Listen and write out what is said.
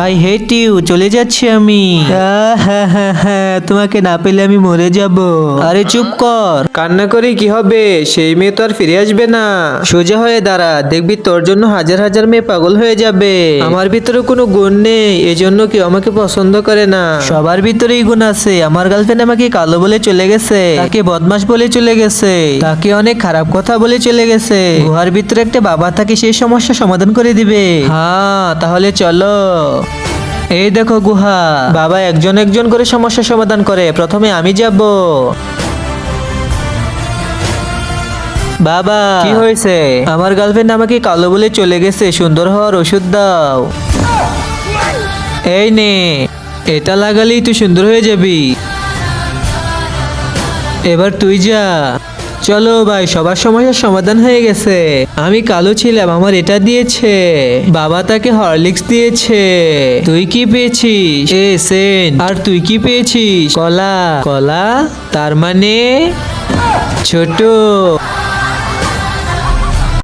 I hate you, চলে যাচ্ছি আমি। হ্যাঁ, তোমাকে না পেলে আমি মরে যাব। আরে চুপ কর, কান্না করে কি হবে? সেই মেয়ে তো আর ফিরে আসবে না। সোজা হয়ে দাঁড়া, দেখবি তোর জন্য হাজার হাজার মেয়ে পাগল হয়ে যাবে। আমার ভিতরে কোনো গুণ নেই, এজন্য কেউ আমাকে পছন্দ করে না। সবার ভিতরেই গুণ আছে। আমার গার্লফ্রেন্ড আমাকে কালো বলে চলে গেছে, তাকে বদমাশ বলে চলে গেছে, তাকে অনেক খারাপ কথা বলে চলে গেছে। গুহার ভিতরে একটা বাবা থাকে, সেই সমস্যা সমাধান করে দিবে। হ্যাঁ, তাহলে চলো। এই দেখো গুহা, বাবা একজন একজন করে সমস্যা সমাধান করে। প্রথমে আমি যাব। বাবা, কি হয়েছে? আমার গার্লফ্রেন্ড আমাকে কালো বলে চলে গেছে, সুন্দর হওয়ার ওষুধ দাও। এই নে, এটা লাগালেই তুই সুন্দর হয়ে যাবি। এবার তুই যা। চলো ভাই, সবার সমস্যার সমাধান হয়ে গেছে। আমি কালো ছিলাম, আমার এটা দিয়েছে, বাবা তাকে হরলিক্স দিয়েছে। তুই কি পেয়েছিস? সেন। আর তুই কি পেয়েছিস? কলা। কলা তার মানে ছোট।